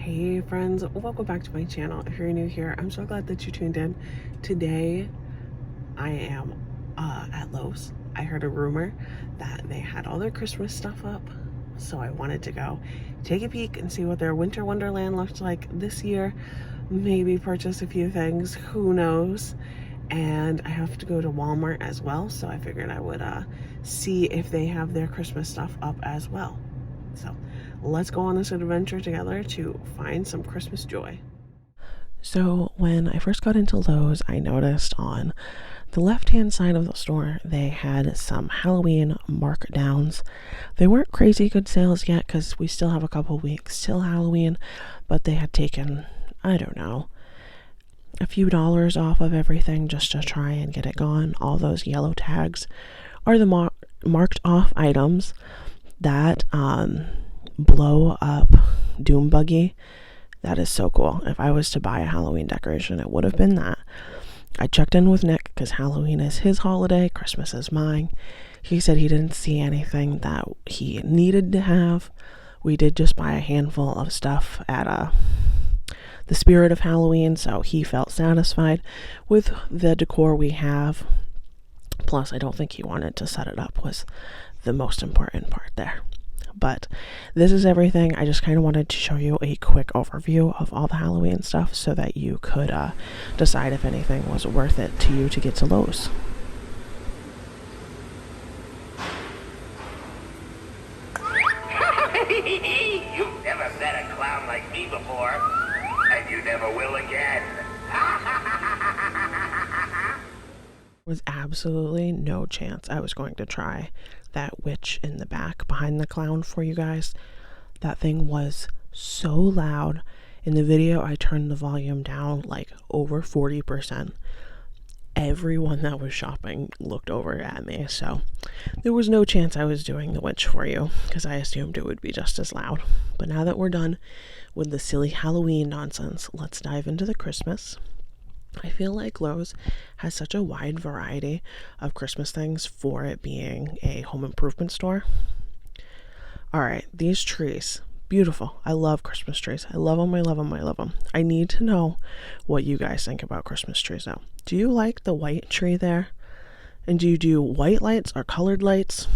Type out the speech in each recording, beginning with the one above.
Hey friends, welcome back to my channel. If you're new here, I'm so glad that you tuned in. Today I am at Lowe's. I heard a rumor that they had all their Christmas stuff up, so I wanted to go take a peek and see what their winter wonderland looks like this year. Maybe purchase a few things, who knows. And I have to go to Walmart as well, so I figured I would see if they have their Christmas stuff up as well. So let's go on this adventure together to find some Christmas joy. So when I first got into Lowe's, I noticed on the left-hand side of the store, they had some Halloween markdowns. They weren't crazy good sales yet because we still have a couple weeks till Halloween, but they had taken, I don't know, a few dollars off of everything just to try and get it gone. All those yellow tags are the marked off items that blow up doom buggy. That is so cool. If I was to buy a Halloween decoration, it would have been that. I checked in with Nick because Halloween is his holiday, Christmas is mine. He said he didn't see anything that he needed to have. We did just buy a handful of stuff at the spirit of Halloween, so he felt satisfied with the decor we have. Plus, I don't think he wanted to set it up was the most important part there. But this is everything. I just kind of wanted to show you a quick overview of all the Halloween stuff so that you could decide if anything was worth it to you to get to Lowe's. You've never met a clown like me before, and you never will again. Was absolutely no chance I was going to try that witch in the back behind the clown for you guys. That thing was so loud. In the video, I turned the volume down like over 40%. Everyone that was shopping looked over at me, so there was no chance I was doing the witch for you because I assumed it would be just as loud. But now that we're done with the silly Halloween nonsense, let's dive into the Christmas. I feel like Lowe's has such a wide variety of Christmas things for it being a home improvement store. All right, these trees, beautiful. I love Christmas trees. I love them, I love them, I love them. I need to know what you guys think about Christmas trees now. Do you like the white tree there? And do you do white lights or colored lights?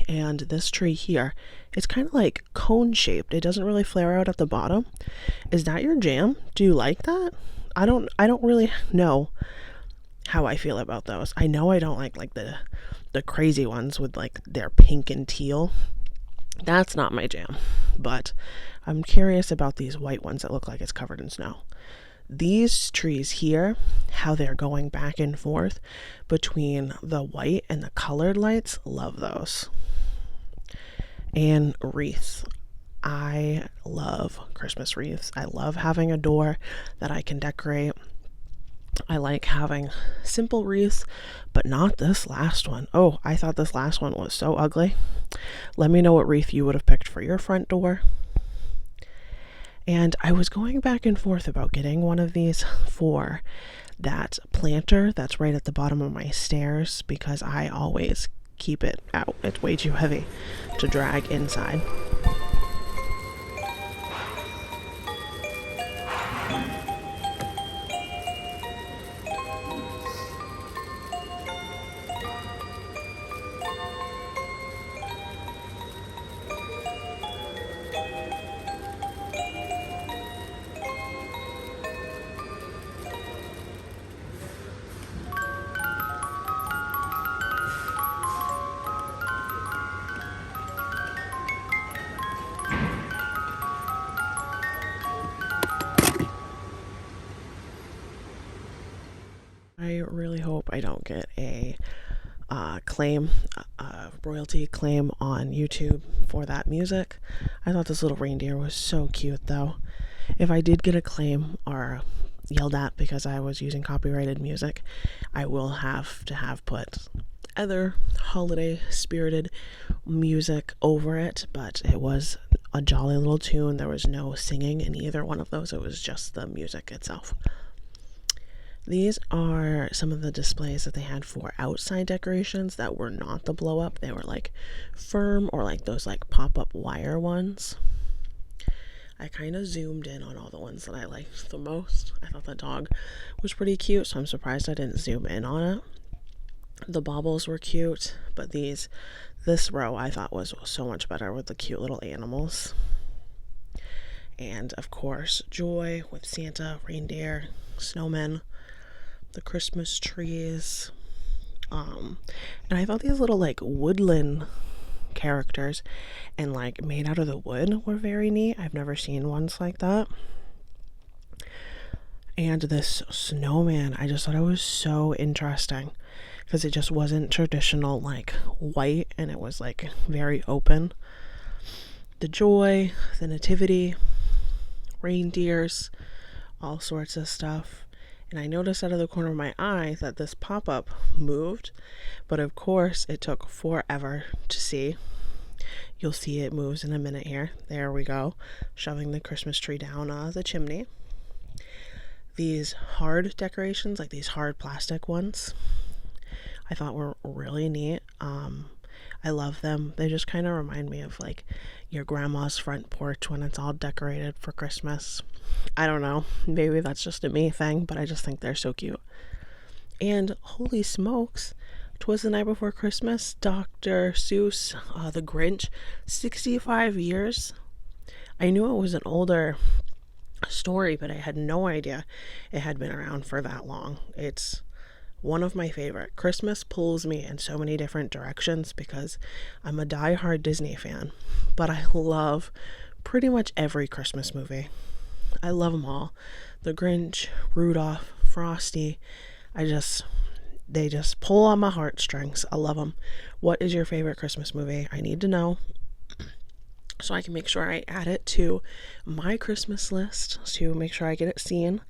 And this tree here, it's kind of like cone shaped. It doesn't really flare out at the bottom. Is that your jam? Do you like that? I don't really know how I feel about those. I know I don't like the crazy ones with like their pink and teal. That's not my jam. But I'm curious about these white ones that look like it's covered in snow. These trees here, how they're going back and forth between the white and the colored lights, love those. And wreaths. I love Christmas wreaths. I love having a door that I can decorate. I like having simple wreaths, but not this last one. Oh, I thought this last one was so ugly. Let me know what wreath you would have picked for your front door. And I was going back and forth about getting one of these for that planter that's right at the bottom of my stairs because I always keep it out. It's way too heavy to drag inside. I really hope I don't get a royalty claim on YouTube for that music. I thought this little reindeer was so cute though. If I did get a claim or yelled at because I was using copyrighted music, I will have to have put other holiday spirited music over it, but it was a jolly little tune. There was no singing in either one of those. It was just the music itself. These are some of the displays that they had for outside decorations that were not the blow up. They were like firm or like those like pop-up wire ones. I kind of zoomed in on all the ones that I liked the most. I thought the dog was pretty cute, so I'm surprised I didn't zoom in on it. The baubles were cute, but this row I thought was so much better with the cute little animals. And of course, Joy with Santa, reindeer, snowmen, the Christmas trees. And I thought these little like woodland characters and like made out of the wood were very neat. I've never seen ones like that. And this snowman, I just thought it was so interesting because it just wasn't traditional like white, and it was like very open. The Joy, the nativity, reindeers, all sorts of stuff. And I noticed out of the corner of my eye that this pop-up moved, but of course it took forever to see. You'll see it moves in a minute here. There we go, shoving the Christmas tree down the chimney. These hard decorations, like these hard plastic ones, I thought were really neat. I love them. They just kind of remind me of like your grandma's front porch when it's all decorated for Christmas. I don't know, maybe that's just a me thing, but I just think they're so cute. And holy smokes, 'Twas the Night Before Christmas, Dr. Seuss, The Grinch, 65 years. I knew it was an older story, but I had no idea it had been around for that long. It's one of my favorite. Christmas pulls me in so many different directions because I'm a diehard Disney fan, but I love pretty much every Christmas movie. I love them all. The Grinch, Rudolph, Frosty. They just pull on my heartstrings. I love them. What is your favorite Christmas movie? I need to know so I can make sure I add it to my Christmas list to make sure I get it seen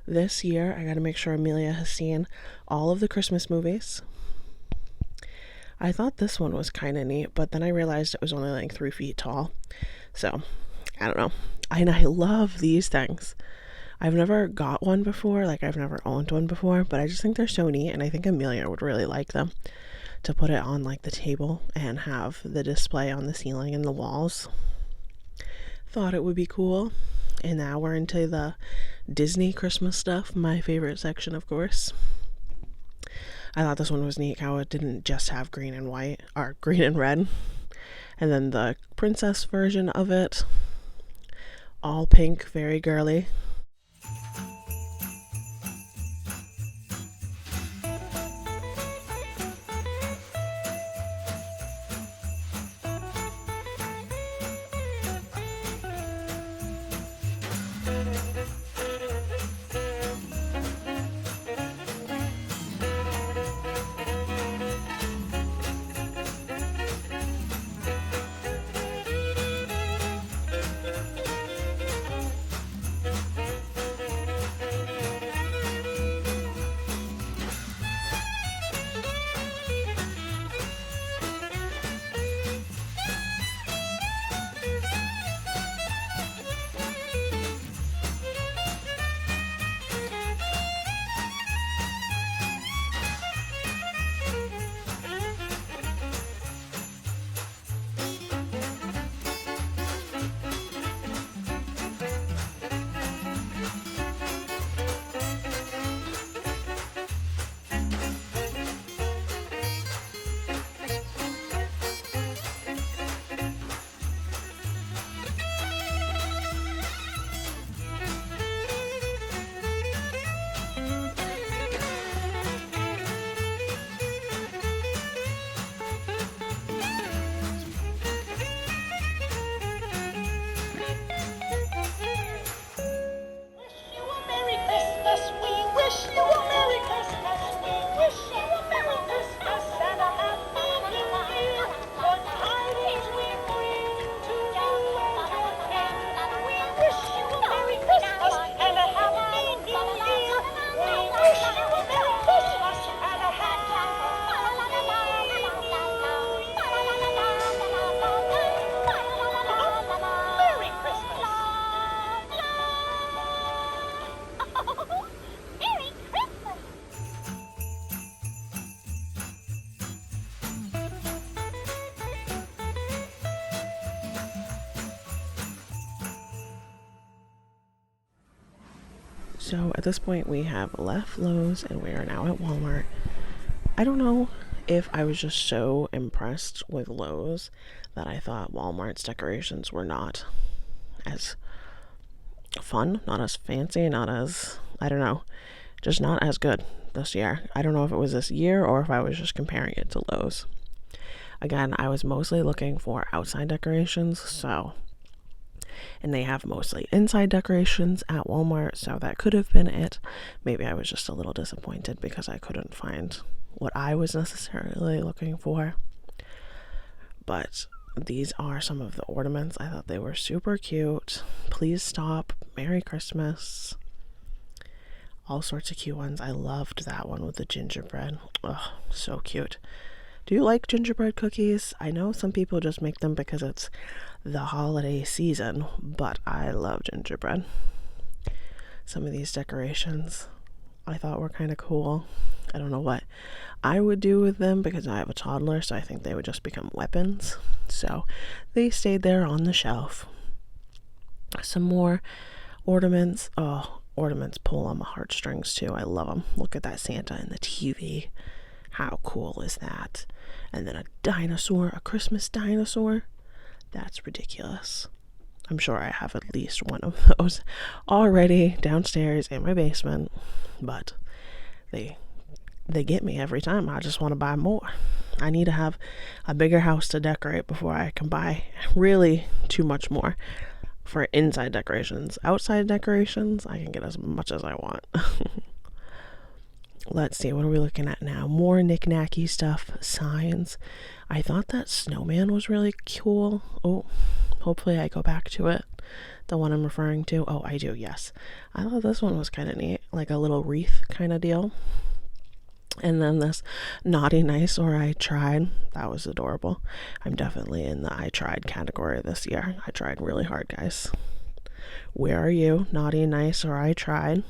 this year. I got to make sure Amelia has seen all of the Christmas movies. I thought this one was kind of neat, but then I realized it was only like 3 feet tall. So, I don't know. And I love these things. I've never got one before, like I've never owned one before, but I just think they're so neat, and I think Amelia would really like them to put it on like the table and have the display on the ceiling and the walls. Thought it would be cool. And now we're into the Disney Christmas stuff, my favorite section, of course. I thought this one was neat how it didn't just have green and white, or green and red. And then the princess version of it, all pink, very girly. So at this point we have left Lowe's and we are now at Walmart. I don't know if I was just so impressed with Lowe's that I thought Walmart's decorations were not as fun, not as fancy, not as, I don't know, just not as good this year. I don't know if it was this year or if I was just comparing it to Lowe's. Again, I was mostly looking for outside decorations, and they have mostly inside decorations at Walmart, so that could have been it. Maybe I was just a little disappointed because I couldn't find what I was necessarily looking for. But these are some of the ornaments. I thought they were super cute. Please stop. Merry Christmas. All sorts of cute ones. I loved that one with the gingerbread. Oh, so cute. Do you like gingerbread cookies? I know some people just make them because it's the holiday season, but I love gingerbread. Some of these decorations I thought were kind of cool. I don't know what I would do with them because I have a toddler, so I think they would just become weapons. So they stayed there on the shelf. Some more ornaments. Oh, ornaments pull on my heartstrings too. I love them. Look at that Santa in the TV. How cool is that? And then a dinosaur, a Christmas dinosaur. That's ridiculous. I'm sure I have at least one of those already downstairs in my basement, but they get me every time. I just want to buy more. I need to have a bigger house to decorate before I can buy really too much more for inside decorations. Outside decorations, I can get as much as I want. Let's see, what are we looking at now? More knick-knacky stuff, signs. I thought that snowman was really cool. Oh, hopefully I go back to it. The one I'm referring to. Oh, I do, yes. I thought this one was kind of neat, like a little wreath kind of deal. And then this naughty nice or I tried. That was adorable. I'm definitely in the I tried category this year. I tried really hard, guys. Where are you? Naughty nice or I tried.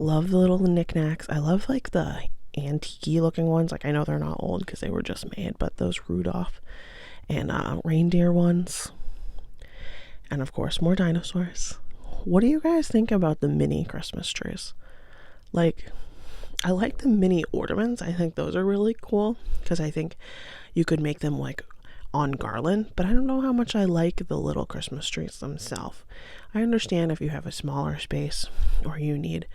Love the little knickknacks. I love like the antique looking ones. Like I know they're not old because they were just made, but those Rudolph and reindeer ones. And of course, more dinosaurs. What do you guys think about the mini Christmas trees? Like, I like the mini ornaments. I think those are really cool because I think you could make them like on garland, but I don't know how much I like the little Christmas trees themselves. I understand if you have a smaller space or you need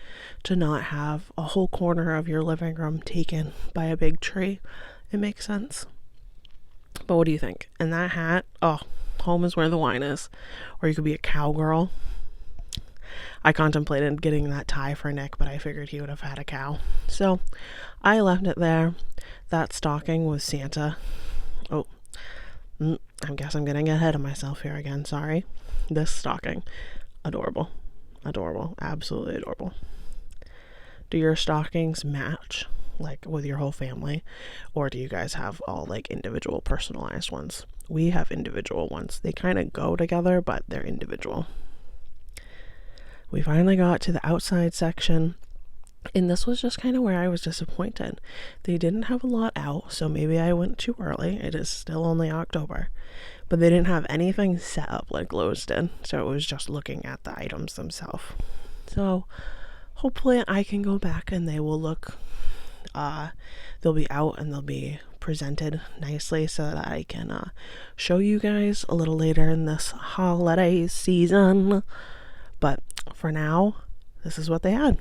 to not have a whole corner of your living room taken by a big tree. It makes sense. But what do you think? And that hat, oh, home is where the wine is. Or you could be a cowgirl. I contemplated getting that tie for Nick, but I figured he would have had a cow. So I left it there. That stocking with Santa. Oh, I guess I'm getting ahead of myself here again. Sorry. This stocking. Adorable. Adorable. Absolutely adorable. Do your stockings match, like, with your whole family? Or do you guys have all, like, individual personalized ones? We have individual ones. They kind of go together, but they're individual. We finally got to the outside section. And this was just kind of where I was disappointed. They didn't have a lot out, so maybe I went too early. It is still only October. But they didn't have anything set up like Lowe's did. So it was just looking at the items themselves. So hopefully I can go back and they will look, they'll be out and they'll be presented nicely so that I can show you guys a little later in this holiday season. But for now, this is what they had.